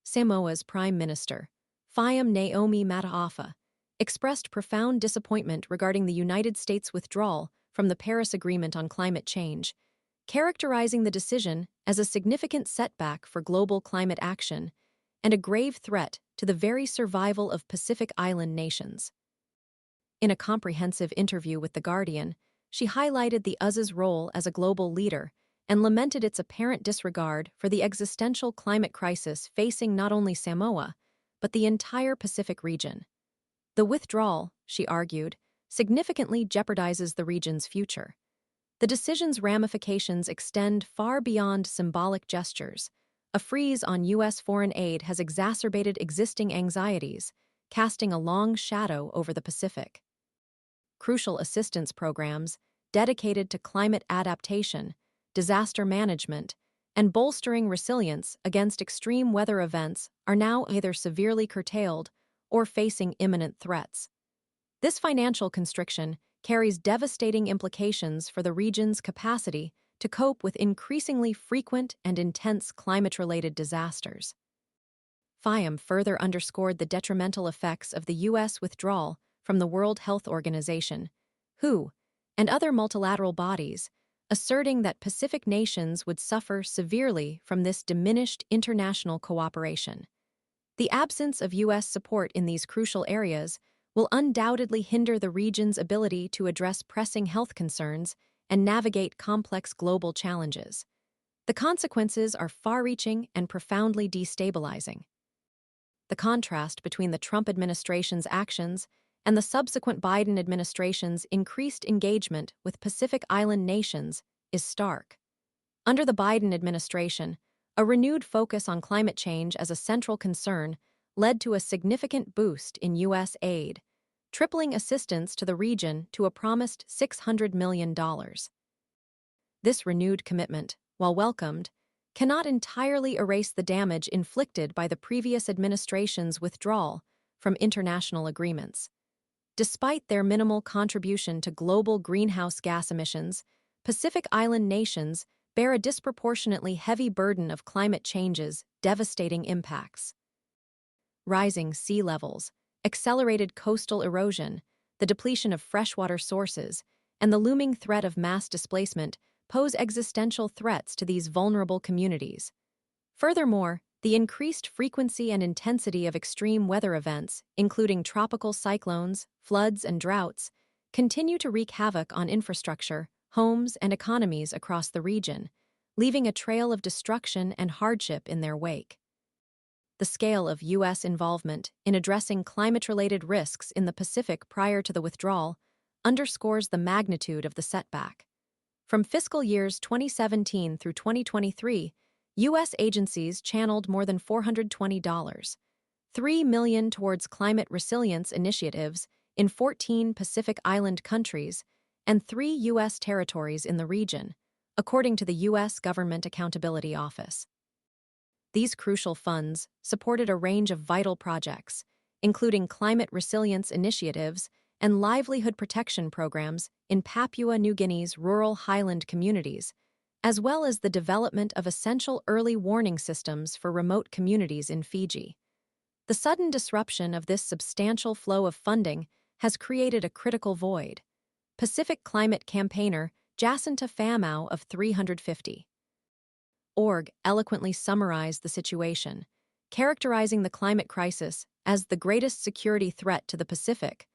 Samoa's Prime Minister, Fayam Naomi Mataafa, expressed profound disappointment regarding the United States' withdrawal from the Paris Agreement on climate change, characterizing the decision as a significant setback for global climate action and a grave threat to the very survival of Pacific Island nations. In a comprehensive interview with The Guardian, she highlighted the US's role as a global leader and lamented its apparent disregard for the existential climate crisis facing not only Samoa, but the entire Pacific region. The withdrawal, she argued, significantly jeopardizes the region's future. The decision's ramifications extend far beyond symbolic gestures. A freeze on U.S. foreign aid has exacerbated existing anxieties, casting a long shadow over the Pacific. Crucial assistance programs dedicated to climate adaptation, disaster management, and bolstering resilience against extreme weather events are now either severely curtailed or facing imminent threats. This financial constriction carries devastating implications for the region's capacity to cope with increasingly frequent and intense climate-related disasters. Fayam further underscored the detrimental effects of the U.S. withdrawal from the World Health Organization, WHO, and other multilateral bodies, asserting that Pacific nations would suffer severely from this diminished international cooperation. The absence of U.S. support in these crucial areas will undoubtedly hinder the region's ability to address pressing health concerns and navigate complex global challenges. The consequences are far-reaching and profoundly destabilizing. The contrast between the Trump administration's actions and the subsequent Biden administration's increased engagement with Pacific Island nations is stark. Under the Biden administration, a renewed focus on climate change as a central concern led to a significant boost in U.S. aid, tripling assistance to the region to a promised $600 million. This renewed commitment, while welcomed, cannot entirely erase the damage inflicted by the previous administration's withdrawal from international agreements. Despite their minimal contribution to global greenhouse gas emissions, Pacific Island nations bear a disproportionately heavy burden of climate change's devastating impacts. Rising sea levels, accelerated coastal erosion, the depletion of freshwater sources, and the looming threat of mass displacement pose existential threats to these vulnerable communities. Furthermore, the increased frequency and intensity of extreme weather events, including tropical cyclones, floods, and droughts, continue to wreak havoc on infrastructure, homes, and economies across the region, leaving a trail of destruction and hardship in their wake. The scale of U.S. involvement in addressing climate-related risks in the Pacific prior to the withdrawal underscores the magnitude of the setback. From fiscal years 2017 through 2023, U.S. agencies channeled more than $420.3 million towards climate resilience initiatives in 14 Pacific Island countries and 3 U.S. territories in the region, according to the U.S. Government Accountability Office. These crucial funds supported a range of vital projects, including climate resilience initiatives and livelihood protection programs in Papua New Guinea's rural highland communities, as well as the development of essential early warning systems for remote communities in Fiji. The sudden disruption of this substantial flow of funding has created a critical void. Pacific climate campaigner Jacinta Famau of 350.org eloquently summarized the situation, characterizing the climate crisis as the greatest security threat to the Pacific,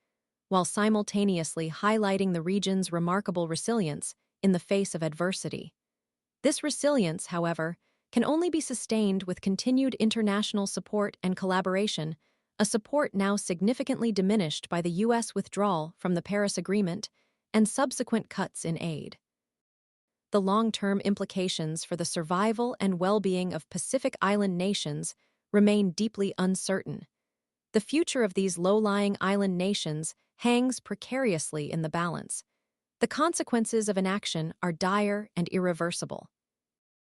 while simultaneously highlighting the region's remarkable resilience in the face of adversity. This resilience, however, can only be sustained with continued international support and collaboration, a support now significantly diminished by the U.S. withdrawal from the Paris Agreement and subsequent cuts in aid. The long-term implications for the survival and well-being of Pacific Island nations remain deeply uncertain. The future of these low-lying island nations hangs precariously in the balance. The consequences of inaction are dire and irreversible.